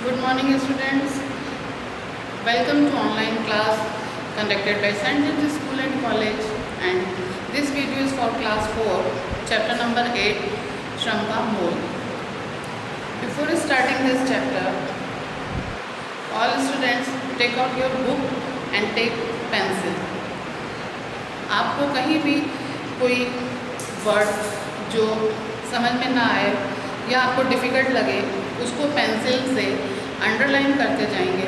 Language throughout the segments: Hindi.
Good morning students. Welcome to online class conducted by St. James School and College, and this video is for class 4 chapter number 8 Shram ka Mool. Before starting this chapter, all students take out your book and take pencil. आपको कहीं भी कोई वर्ड जो समझ में ना आए या आपको डिफ़िकल्ट लगे उसको पेंसिल से अंडरलाइन करते जाएंगे,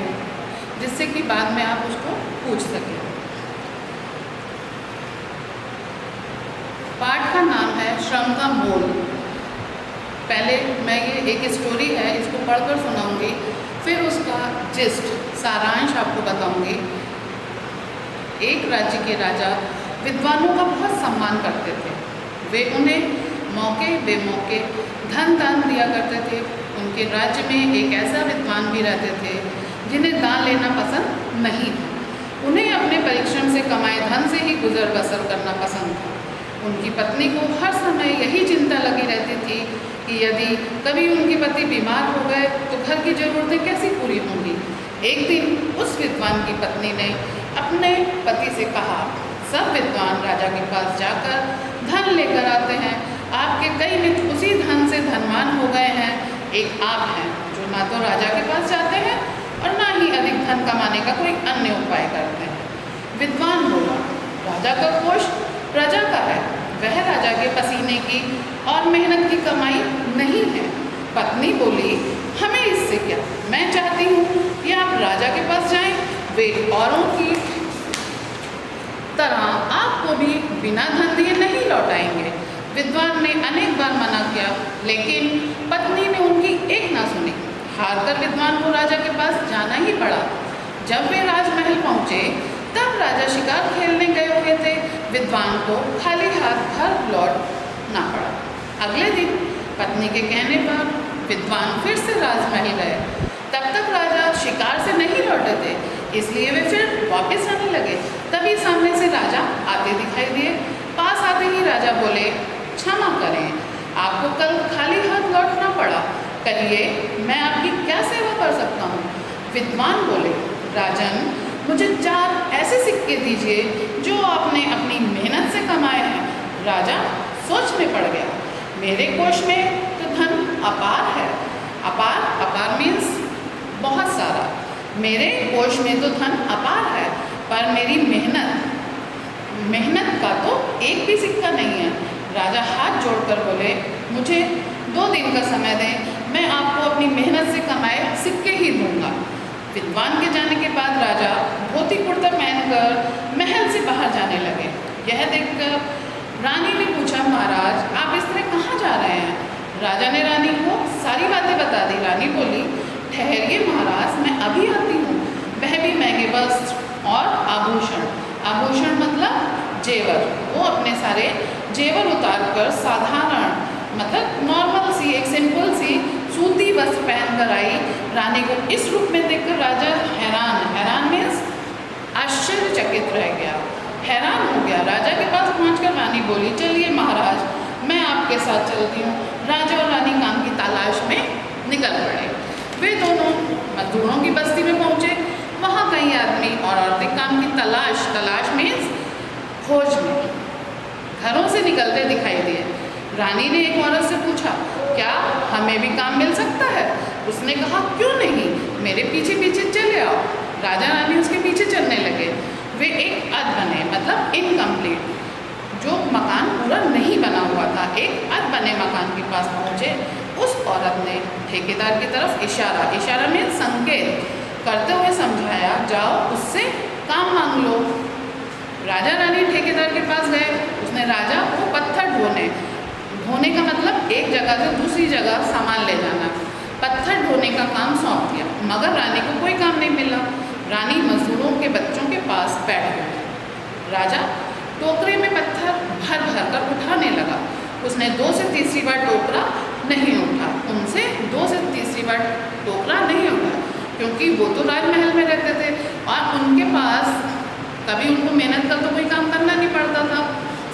जिससे कि बाद में आप उसको पूछ सकें। पाठ का नाम है श्रम का मोल। पहले मैं ये एक स्टोरी है, इसको पढ़कर सुनाऊंगी, फिर उसका जिस्ट सारांश आपको बताऊंगी। एक राज्य के राजा विद्वानों का बहुत सम्मान करते थे। वे उन्हें मौके बेमौके धन दान दिया करते थे। उनके राज्य में एक ऐसा विद्वान भी रहते थे जिन्हें दान लेना पसंद नहीं था। उन्हें अपने परिश्रम से कमाए धन से ही गुजर बसर करना पसंद था। उनकी पत्नी को हर समय यही चिंता लगी रहती थी कि यदि कभी उनके पति बीमार हो गए तो घर की ज़रूरतें कैसी पूरी होंगी। एक दिन उस विद्वान की पत्नी ने अपने पति से कहा, सब विद्वान राजा के पास जाकर धन लेकर आते हैं। आपके कई मित्र उसी धन से धनवान हो गए हैं। एक आप हैं जो ना तो राजा के पास जाते हैं और ना ही अधिक धन कमाने का कोई अन्य उपाय करते हैं। विद्वान बोला, राजा का कोष प्रजा का है, वह राजा के पसीने की और मेहनत की कमाई नहीं है। पत्नी बोली, हमें इससे क्या, मैं चाहती हूँ कि आप राजा के पास जाएं, वे औरों की तरह आपको भी बिना धन दिए नहीं लौटाएंगे। विद्वान ने अनेक बार मना किया, लेकिन पत्नी ने उनकी एक ना सुनी। हारकर विद्वान को राजा के पास जाना ही पड़ा। जब वे राजमहल पहुँचे तब राजा शिकार खेलने गए हुए थे। विद्वान को खाली हाथ घर लौटना पड़ा। अगले दिन पत्नी के कहने पर विद्वान फिर से राजमहल गए। तब तक राजा शिकार से नहीं लौटे थे, इसलिए वे फिर वापस आने लगे। तभी सामने से राजा आते दिखाई दिए। पास आते ही राजा बोले, क्षमा करें, आपको कल खाली हाथ लौटना पड़ा। कहिए, मैं आपकी क्या सेवा कर सकता हूँ। विद्वान बोले, राजन, मुझे 4 ऐसे सिक्के दीजिए जो आपने अपनी मेहनत से कमाए हैं। राजा सोच में पड़ गया। मेरे कोष में तो धन अपार है। अपार मीन्स बहुत सारा। मेरे कोष में तो धन अपार है, पर मेरी मेहनत का तो एक भी सिक्का नहीं है। राजा हाथ जोड़कर बोले, मुझे 2 दिन का समय दें, मैं आपको अपनी मेहनत से कमाए सिक्के ही दूंगा। विद्वान के जाने के बाद राजा धोती कुर्ता पहनकर महल से बाहर जाने लगे। यह देखकर रानी ने पूछा, महाराज, आप इस तरह कहाँ जा रहे हैं। राजा ने रानी को सारी बातें बता दी। रानी बोली, ठहरिए महाराज, मैं अभी आती हूँ। वह भी महंगे वस्त्र और आभूषण मतलब जेवर। वो अपने सारे जेवर उतार कर साधारण मतलब नॉर्मल सी एक सिंपल सी सूती वस्त्र पहन कर आई। रानी को इस रूप में देखकर राजा हैरान मीन्स आश्चर्यचकित रह गया, हैरान हो गया। राजा के पास पहुंचकर रानी बोली, चलिए महाराज, मैं आपके साथ चलती हूँ। राजा और रानी काम की तलाश में निकल पड़े। वे दोनों मजदूरों की बस्ती में पहुँचे। वहाँ कई आदमी और औरतें काम की तलाश मीन्स खोज में घरों से निकलते दिखाई दिए। रानी ने एक औरत से पूछा, क्या हमें भी काम मिल सकता है। उसने कहा, क्यों नहीं, मेरे पीछे पीछे चले आओ। राजा रानी उसके पीछे चलने लगे। वे एक अध बने मतलब इनकम्प्लीट, जो मकान पूरा नहीं बना हुआ था, एक अध बने मकान के पास पहुँचे। उस औरत ने ठेकेदार की तरफ इशारा में संकेत करते हुए समझाया, जाओ उससे काम मांग लो। राजा रानी ठेकेदार के पास गए। उसने राजा को पत्थर ढोने का मतलब एक जगह से दूसरी जगह सामान ले जाना, पत्थर ढोने का काम सौंप दिया। मगर रानी को कोई काम नहीं मिला। रानी मजदूरों के बच्चों के पास बैठ गई। राजा टोकरे में पत्थर भर कर उठाने लगा। उसने 2 से तीसरी बार टोकरा नहीं उठा। उनसे 2 से तीसरी बार टोकरा नहीं उठा, क्योंकि वो तो राजमहल में रहते थे और उनके पास कभी उनको मेहनत का तो कोई काम करना नहीं पड़ता था।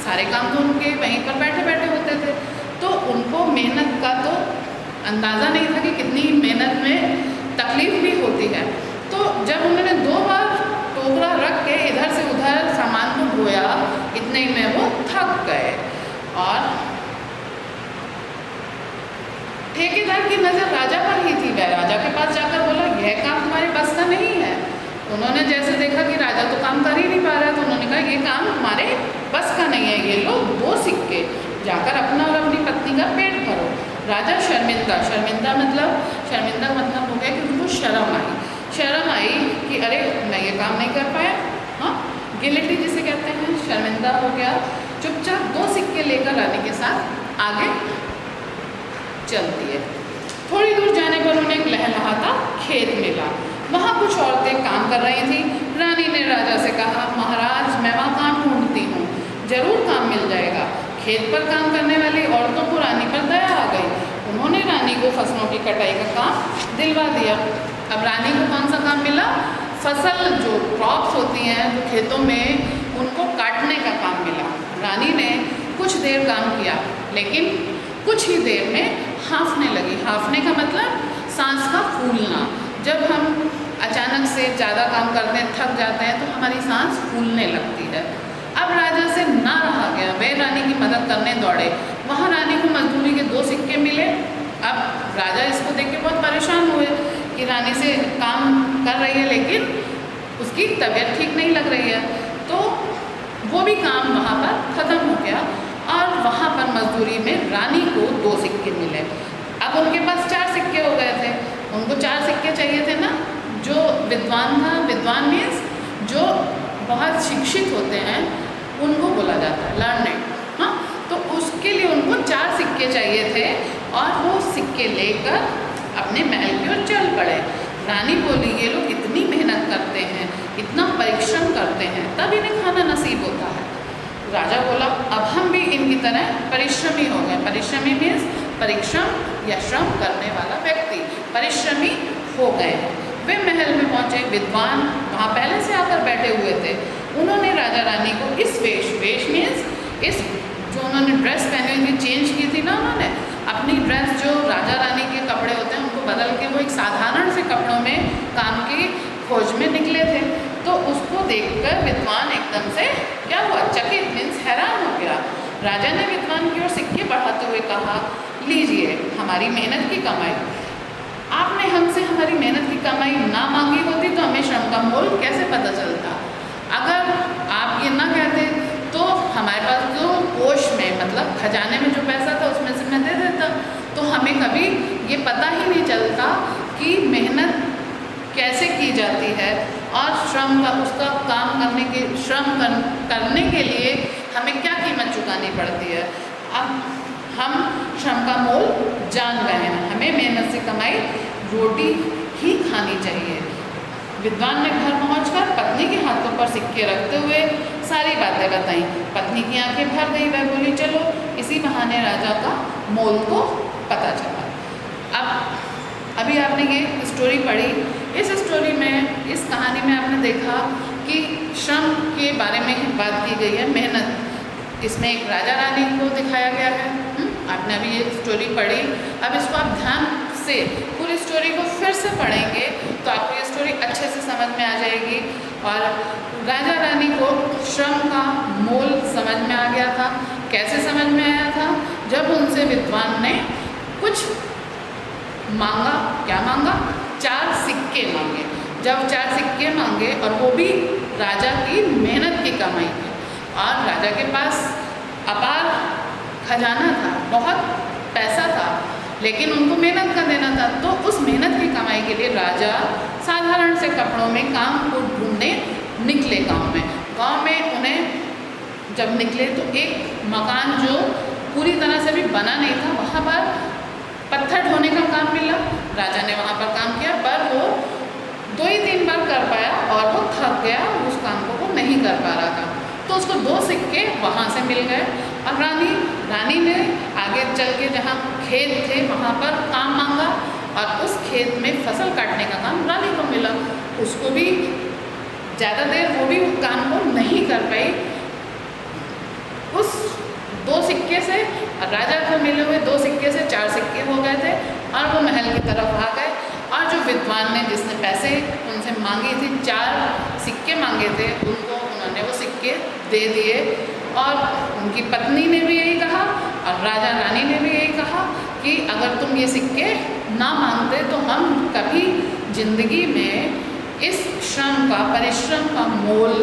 सारे काम तो उनके वहीं पर बैठे बैठे होते थे, तो उनको मेहनत का तो अंदाज़ा नहीं था कि कितनी मेहनत में तकलीफ भी होती है। तो जब उन्होंने 2 बार टोकरा रख के इधर से उधर सामान को ढोया, इतने ही में वो थक गए और ठेकेदार की नज़र राजा पर ही थी। वह राजा के पास जाकर बोला, यह काम तुम्हारे बस का नहीं है। उन्होंने जैसे देखा कि राजा तो काम कर ही नहीं पा रहा, तो उन्होंने कहा, ये काम तुम्हारे बस का नहीं है, ये लो 2 सिक्के, जाकर अपना और अपनी पत्नी का पेट भरो। राजा शर्मिंदा मतलब हो गया कि उनको शर्म आई कि अरे मैं ये काम नहीं कर पाया। हाँ, गिल्टी जिसे कहते हैं, शर्मिंदा हो गया। चुपचाप 2 सिक्के लेकर रानी के साथ आगे चल दिए। थोड़ी दूर जाने पर उन्हें एक लहलहाता खेत मिला। वहाँ कुछ औरतें काम कर रही थीं। रानी ने राजा से कहा, महाराज मैं वहाँ काम ढूंढती हूँ, जरूर काम मिल जाएगा। खेत पर काम करने वाली औरतों को रानी पर दया आ गई। उन्होंने रानी को फसलों की कटाई का काम दिलवा दिया। अब रानी को कौन सा काम मिला? फसल जो क्रॉप्स होती हैं जो खेतों में, उनको काटने का काम मिला। रानी ने कुछ देर काम किया, लेकिन कुछ ही देर में हाँफने लगी। हाँफने का मतलब सांस का फूलना। जब हम अचानक से ज़्यादा काम करते हैं, थक जाते हैं, तो हमारी सांस फूलने लगती है। अब राजा से ना रहा गया, वे रानी की मदद करने दौड़े। वहाँ रानी को मजदूरी के 2 सिक्के मिले। अब राजा इसको देख के बहुत परेशान हुए कि रानी से काम कर रही है, लेकिन उसकी तबीयत ठीक नहीं लग रही है। तो वो भी काम वहाँ पर ख़त्म हो गया और वहाँ पर मजदूरी में रानी को 2 सिक्के मिले। अब उनके पास 4 सिक्के हो गए थे। उनको 4 सिक्के चाहिए थे ना। जो विद्वान था, विद्वान मीन्स जो बहुत शिक्षित होते हैं, उनको बोला जाता है लर्नेड। हाँ, तो उसके लिए उनको 4 सिक्के चाहिए थे और वो सिक्के लेकर अपने महल की ओर चल पड़े। रानी बोली, ये लोग इतनी मेहनत करते हैं, इतना परिश्रम करते हैं, तब इन्हें खाना नसीब होता है। राजा बोला, अब हम भी इनकी तरह परिश्रमी हो गए। परिश्रमी मीन्स परिश्रम या श्रम करने वाला व्यक्ति, परिश्रमी हो गए। वे महल में पहुँचे। विद्वान वहाँ पहले से आकर बैठे हुए थे। उन्होंने राजा रानी को इस वेश मीन्स इस जो उन्होंने ड्रेस पहनी हुई थी, चेंज की थी ना, उन्होंने अपनी ड्रेस जो राजा रानी के कपड़े होते हैं उनको बदल के वो एक साधारण से कपड़ों में काम की खोज में निकले थे। तो उसको देखकर विद्वान एकदम से क्या हुआ, चकित मीन्स हैरान हो गया। राजा ने विद्वान की ओर सिक्के बढ़ाते हुए कहा, लीजिए हमारी मेहनत की कमाई। आपने हमसे हमारी मेहनत की कमाई ना मांगी होती तो हमें श्रम का मोल कैसे पता चलता। अगर आप ये ना कहते तो हमारे पास जो कोष में मतलब खजाने में जो पैसा था उसमें से मैं दे देता, तो हमें कभी ये पता ही नहीं चलता कि मेहनत कैसे की जाती है और श्रम का उसका काम करने के करने के लिए हमें क्या कीमत चुकानी पड़ती है। अब हम श्रम का मोल जान गए हैं, हमें मेहनत से कमाई रोटी ही खानी चाहिए। विद्वान ने घर पहुंचकर पत्नी के हाथों पर सिक्के रखते हुए सारी बातें बताई। पत्नी की आंखें भर गई। वह बोली, चलो इसी बहाने राजा का मोल को पता चला। अब अभी आपने ये स्टोरी पढ़ी। इस स्टोरी में, इस कहानी में आपने देखा कि श्रम के बारे में बात की गई है, मेहनत। इसमें एक राजा रानी को दिखाया गया है। आपने अभी ये स्टोरी पढ़ी। अब इसको आप ध्यान से पूरी स्टोरी को फिर से पढ़ेंगे तो आपको ये स्टोरी अच्छे से समझ में आ जाएगी। और राजा रानी को श्रम का मोल समझ में आ गया था। कैसे समझ में आया था? जब उनसे विद्वान ने कुछ मांगा। क्या मांगा? 4 सिक्के मांगे। जब 4 सिक्के मांगे और वो भी राजा की मेहनत की कमाई थी, और राजा के पास अपार खजाना था, बहुत पैसा था, लेकिन उनको मेहनत का देना था। तो उस मेहनत की कमाई के लिए राजा साधारण से कपड़ों में काम को ढूंढने निकले गांव में उन्हें जब निकले तो एक मकान जो पूरी तरह से भी बना नहीं था, वहाँ पर पत्थर ढोने का काम मिला। राजा ने वहाँ पर काम किया, पर वो 2 ही 3 बार कर पाया और वो थक गया, उस काम को वो नहीं कर पा रहा था। तो उसको 2 सिक्के वहाँ से मिल गए। और रानी ने आगे चल के जहाँ खेत थे वहाँ पर काम मांगा और उस खेत में फसल काटने का काम रानी को मिला। उसको भी ज़्यादा देर वो भी काम को नहीं कर पाई। उस 2 सिक्के से, राजा को मिले हुए 2 सिक्के से 4 सिक्के हो गए थे और वो महल की तरफ आ गए। और जो विद्वान ने उनसे मांगी थी, 4 सिक्के मांगे थे, उनको उन्होंने वो सिक्के दे दिए। और उनकी पत्नी ने भी यही कहा और राजा रानी ने भी यही कहा कि अगर तुम ये सिक्के ना मांगते तो हम कभी ज़िंदगी में इस श्रम का, परिश्रम का मोल,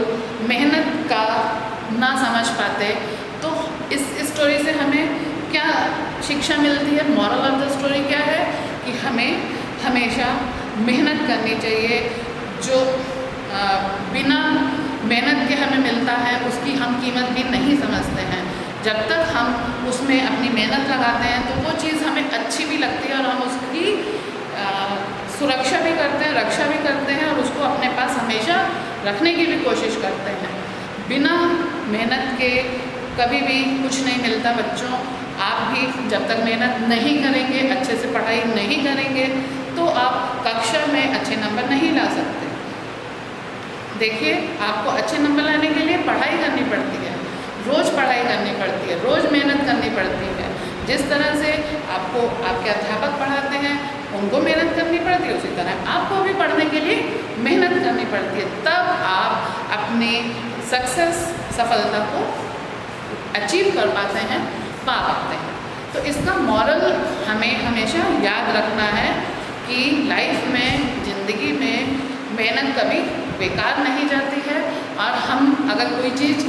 मेहनत का ना समझ पाते। तो इस स्टोरी से हमें क्या शिक्षा मिलती है? मॉरल ऑफ द स्टोरी क्या है कि हमें हमेशा मेहनत करनी चाहिए। जो बिना मेहनत के हमें मिलता है उसकी हम कीमत भी नहीं समझते हैं। जब तक हम उसमें अपनी मेहनत लगाते हैं तो वो चीज़ हमें अच्छी भी लगती है और हम उसकी सुरक्षा भी करते हैं, रक्षा भी करते हैं और उसको अपने पास हमेशा रखने की भी कोशिश करते हैं। बिना मेहनत के कभी भी कुछ नहीं मिलता बच्चों। आप भी जब तक मेहनत नहीं करेंगे, अच्छे से पढ़ाई नहीं करेंगे तो आप कक्षा में अच्छे नंबर नहीं ला सकते। देखिए, आपको अच्छे नंबर लाने के लिए पढ़ाई करनी पड़ती है, रोज़ पढ़ाई करनी पड़ती है, रोज़ मेहनत करनी पड़ती है। जिस तरह से आपको आपके अध्यापक पढ़ाते हैं, उनको मेहनत करनी पड़ती है, उसी तरह आपको भी पढ़ने के लिए मेहनत करनी पड़ती है। तब आप अपनी सफलता को अचीव कर पाते हैं, पा पाते हैं। तो इसका मॉरल हमें हमेशा याद रखना है कि लाइफ में, ज़िंदगी में मेहनत कभी बेकार नहीं जाती है। और हम अगर कोई चीज़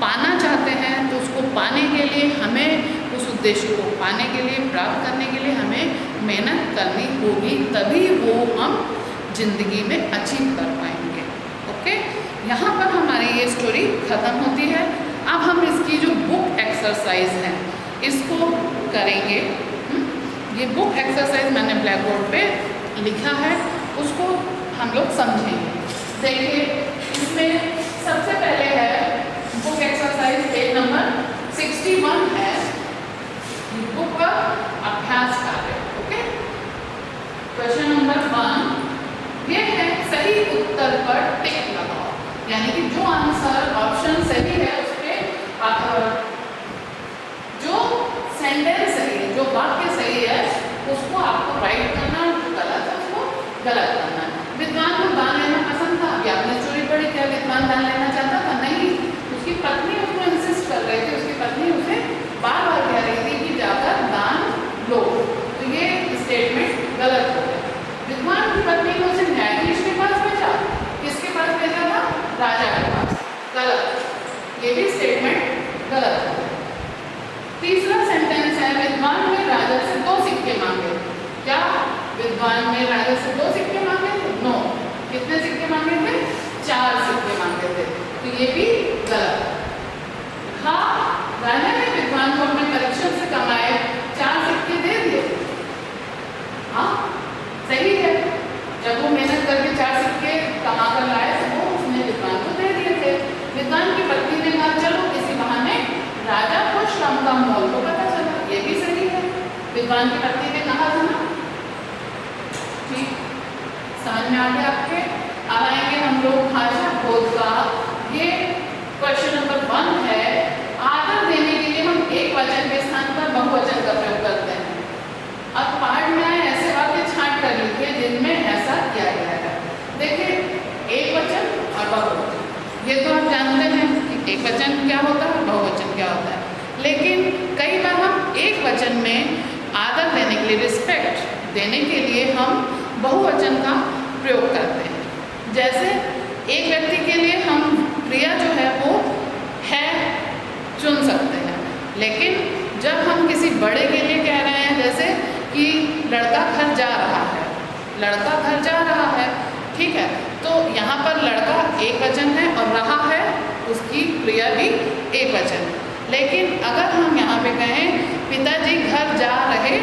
पाना चाहते हैं तो उसको पाने के लिए हमें, उस उद्देश्य को पाने के लिए, प्राप्त करने के लिए हमें मेहनत करनी होगी, तभी वो हम ज़िंदगी में अचीव कर पाएंगे। ओके, यहाँ पर हमारी ये स्टोरी ख़त्म होती है। अब हम इसकी जो बुक एक्सरसाइज है इसको करेंगे। ये बुक एक्सरसाइज मैंने ब्लैक बोर्ड पे लिखा है, उसको हम लोग समझेंगे। देखिए, इसमें सबसे पहले है बुक एक्सरसाइज पेज नंबर 61 है, बुक का अभ्यास कार्य। ओके, क्वेश्चन नंबर 1 ये है, सही उत्तर पर टिक लगाओ। यानी कि जो आंसर ऑप्शन सही है उस पर जो सेंटेंस सही है, जो वाक्य सही है उसको आपको राइट करना, जो गलत है उसको गलत करना है। विद्वान को दान लेना पसंद था। अभी आपने स्टोरी पढ़ी, क्या विद्वान दान लेना चाहता था? नहीं, उसकी पत्नी उसको इंसिस्ट कर रही थी, उसकी पत्नी उसे बार बार कह रही थी कि जाकर दान लो। तो ये स्टेटमेंट गलत हो गया। विद्वान की पत्नी ने उसे न्यायाधीश के पास भेजा। किसके पास भेजा था? राजा के पास। गलत, ये भी स्टेटमेंट गलत हो गया। तीसरा सेंटेंस है, विद्वान ने राजा से 2 सिक्के मांगे। क्या विद्वान ने राजा से 2 सिक्के मांगे थे? नो। कितने सिक्के मांगे थे? 4 सिक्के मांगे थे। तो ये भी गलत। हाँ, राजा ने विद्वान को अपने परीक्षण से कमाए 4 सिक्के दे दिए। हाँ, सही है। जब वो मेहनत करके 4 सिक्के कमा कर लाए तो वो उसने विद्वान को दे दिए थे। विद्वान की पत्नी ने कहा चलो इसी बहाने राजा को श्रम का मोल को पता चला। ये भी सही है, विद्वान की पत्नी ने कहा था ना। ठीक, समझ में आ गया आपके? अब आएंगे हम लोग भाषा बोध का। ये क्वेश्चन नंबर 1 है, आदर देने के लिए हम एक वचन के स्थान पर बहुवचन का प्रयोग करते हैं। अब पाठ में आए ऐसे वाक्य छांट कर लिखिए जिनमें ऐसा किया गया है। देखिए, एक वचन और बहुवचन, ये तो आप जानते हैं कि एक वचन क्या होता है, बहुवचन क्या होता है। लेकिन कई बार हम एक वचन में आदर देने के लिए, रिस्पेक्ट देने के लिए हम बहुवचन का प्रयोग करते हैं। जैसे एक व्यक्ति के लिए हम क्रिया जो है वो है चुन सकते हैं, लेकिन जब हम किसी बड़े के लिए कह रहे हैं, जैसे कि लड़का घर जा रहा है, लड़का घर जा रहा है, ठीक है, तो यहाँ पर लड़का एक वचन है और रहा है उसकी क्रिया भी एक वचन है। लेकिन अगर हम यहाँ पे कहें पिताजी घर जा रहे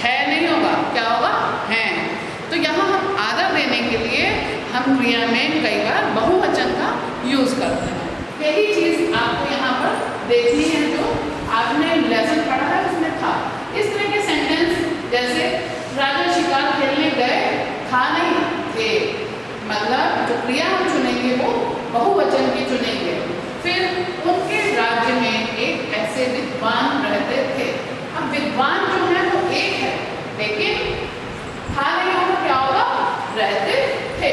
है, नहीं होगा, क्या होगा? हैं। तो यहाँ हम आदर देने के लिए हम क्रिया में कई बार बहुवचन का यूज़ करते हैं। यही चीज़ आपको यहाँ पर देखनी है जो आपने लेसन पढ़ा है उसमें था। इस तरह के सेंटेंस जैसे राजा शिकार खेलने गए, था नहीं, थे। मतलब जो क्रिया हम चुनेंगे वो बहुवचन की चुनेंगे। फिर उनके राज्य में एक ऐसे विद्वान रहते थे। अब विद्वान जो है वो एक है, लेकिन था नहीं होगा, क्या होगा? रहते थे।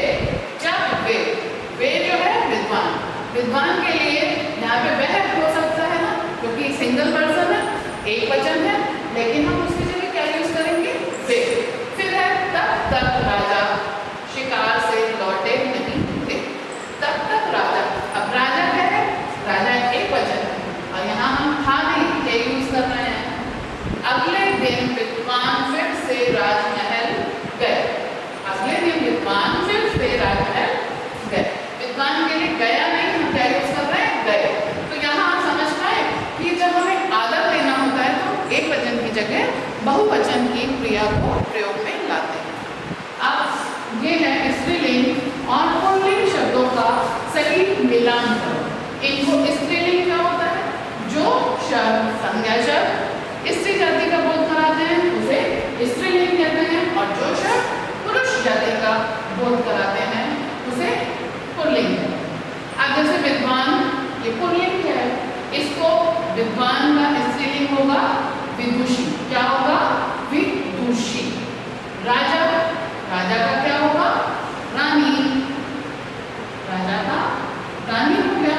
वचन है, लेकिन हम उसकी जगह क्या यूज करेंगे? वे। फिर है तब तक राजा शिकार से लौटे नहीं थे। तब तक राजा, अब राजा क्या है? राजा एक वचन है और यहाँ हम था नहीं क्या यूज कर रहे हैं। अगले दिन विद्वान फिर से राजमहल गए। अगले दिन विद्वान फिर से राजमहल गए। विद्वान के लिए गया नहीं, हम क्या यूज कर रहे हैं? गए। तो यहाँ आप समझ पाए कि जब हमें आदर लेना होता है तो एक वचन की जगह बहुवचन की क्रिया को प्रयोग में लाते हैं। अब ये है स्त्रीलिंग और पुल्लिंग शब्दों का सही मिलान करो। इनको स्त्रीलिंग क्या होता है? जो शब्द संज्ञा शब्द स्त्री जाति का बोध कराते हैं उसे स्त्रीलिंग कहते हैं, और जो शब्द पुरुष जाति का बोध कराते हैं उसे पुल्लिंग कहते हैं। अब जैसे विद्वान, ये पुल्लिंग है, इसको विद्वान का स्त्रीलिंग होगा विदुषी। क्या होगा? विदुषी। राजा, राजा का क्या होगा? रानी। राजा का रानी हो गया,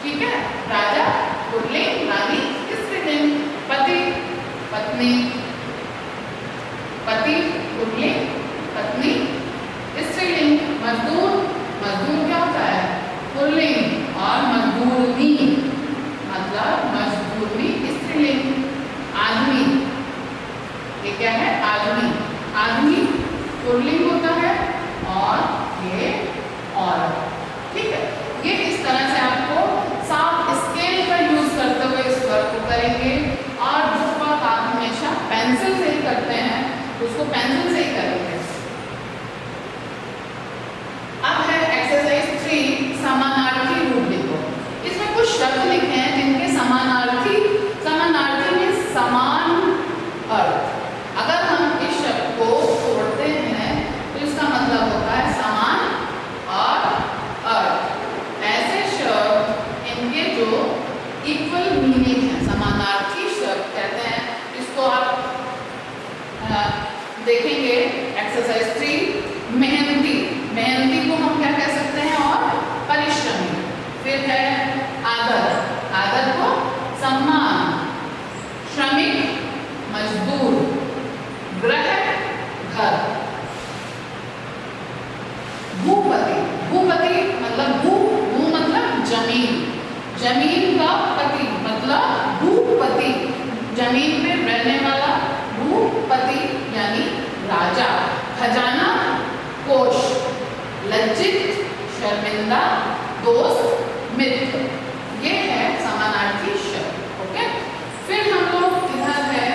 ठीक है। राजा पुल्लिंग, रानी स्त्रीलिंग। पति, पत्नी, पति पुल्लिंग, पत्नी स्त्रीलिंग। मजदूर, मजदूर क्या होता है? पुल्लिंग। और मजदूरनी मतलब मजदूरनी स्त्रीलिंग। आदमी, ये क्या है? आदमी। आदमी पुल्लिंग होता है और ये औरत, ठीक है। ये इस तरह से आपको साफ स्केल पर यूज करते हुए इस वर्क को करेंगे। और जो वर्क आप हमेशा पेंसिल से ही करते हैं उसको पेंसिल से ही करेंगे। अब है एक्सरसाइज 3, समानार्थी रूप लिखो। इसमें कुछ शब्द लिखे हैं जिनके समानार्थी, समानार्थी में समान अर्थ। अगर हम इस शब्द को तोड़ते हैं तो इसका मतलब होता है समान और अर्थ। ऐसे शब्द इनके जो इक्वल मीनिंग है, समानार्थी शब्द कहते हैं। इसको आप देखेंगे एक्सरसाइज 3। मेहनती, मेहनती को हम क्या कह सकते हैं? और परिश्रमी। फिर है आदर, आदर को सम्मान। श्रमिक, मजदूर। ग्रह, घर। भूपति, भूपति मतलब भू, भू मतलब जमीन। जमीन का पति मतलब भूपति, जमीन पे रहने वाला भूपति यानी राजा। खजाना, कोष। लज्जित, शर्मिंदा। दोस्त, मित्र। ये है समानार्थी शब्द, ओके। फिर हम लोग इधर है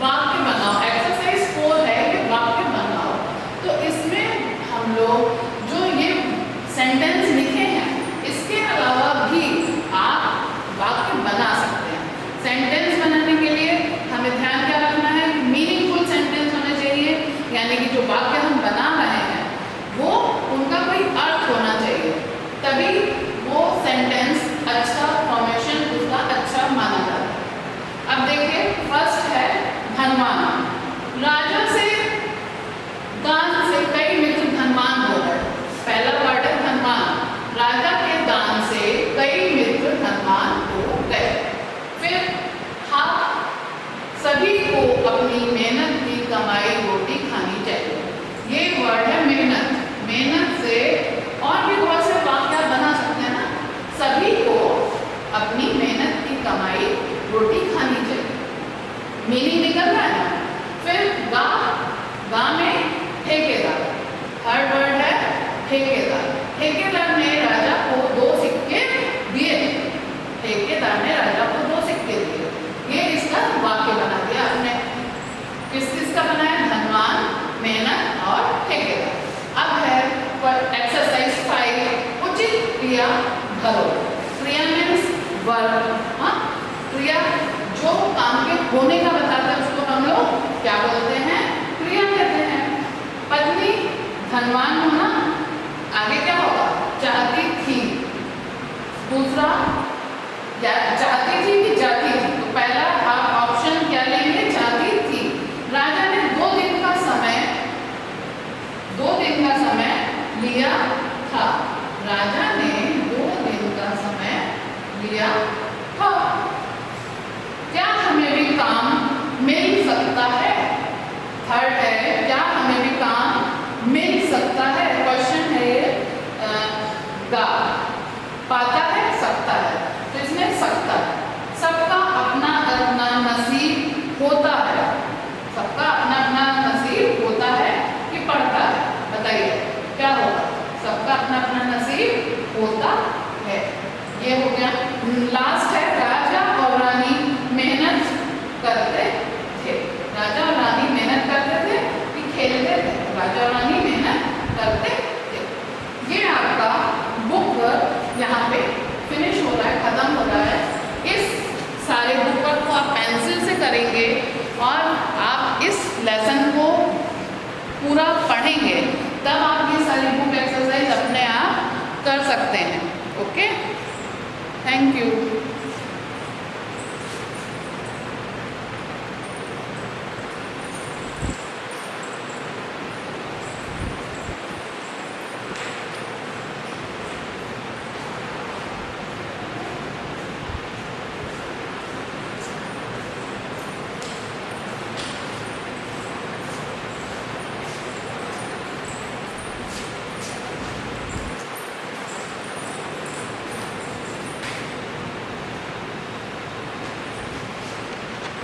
वाक्य बनाओ। एक्सरसाइज 4 है ये वाक्य बनाओ। तो इसमें हम लोग जो ये सेंटेंस लिखे हैं इसके अलावा भी आप वाक्य बना सकते हैं। सेंटेंस बनाने के लिए हमें ध्यान क्या रखना है? मीनिंगफुल सेंटेंस होने चाहिए, यानी कि जो वाक्य हम बना रहे हैं वो उनका कोई अर्थ होना चाहिए, तभी वो सेंटेंस अच्छा फॉर्मेशन उसका अच्छा माना जाता है। अब देखिए फर्स्ट है धनवान। राजा से दान से कई मित्र धनवान हो गए। पहला वर्ड है धनवान। राजा के दान से कई मित्र धनवान हो गए। फिर हाँ, सभी को अपनी मेहनत की कमाई रोटी खानी चाहिए। ये वर्ड है मेहनत। मेहनत से और भी बहुत से वाक्य बना सकते हैं ना। सभी को अपनी मेहनत की कमाई रोटी खानी चाहिए, मीनिंग निकल रहा है ना। फिर गा, गा में ठेकेदार। थर्ड वर्ड है ठेकेदार। ठेकेदार ने राजा को 2 सिक्के दिए। ठेकेदार ने राजा को 2 सिक्के दिए। ये इसका वाक्य बना दिया आपने। किस किस का बनाया? धनवान, मेहनत और ठेकेदार। अब है एक्सरसाइज 5, उचित क्रिया भरो। क्रिया मीन्स वर्ब। हाँ, क्रिया जो काम के होने का बताता है उसको हम लोग क्या बोलते हैं? क्रिया कहते हैं। पत्नी धनवान होना, आगे क्या होगा? चाहती थी। दूसरा चाहती थी कि जाती थी, तो पहला आप ऑप्शन क्या लेंगे? चाहती थी। राजा ने 2 दिन का समय लिया था। राजा ने 2 दिन का समय लिया था। क्या हमें भी काम थर्ड है क्या हमें भी काम मिल सकता है, क्वेश्चन है ये गा, पाता है सकता है, तो इसमें सकता है। सबका अपना अपना नसीब होता है, सबका अपना अपना नसीब होता है कि पढ़ता है, बताइए क्या होगा, सबका अपना अपना नसीब होता है, ये हो गया। लास्ट है राजा और रानी मेहनत करते थे, राजा और रानी मेहनत करते थे कि खेलते थे, राजा और रानी मेहनत करते थे। ये आपका बुक यहाँ पे फिनिश हो रहा है, ख़त्म हो रहा है। इस सारे बुक वर्क को आप पेंसिल से करेंगे और आप इस लेसन को पूरा पढ़ेंगे, तब आप ये सारी बुक एक्सरसाइज अपने आप कर सकते हैं। Okay, thank you.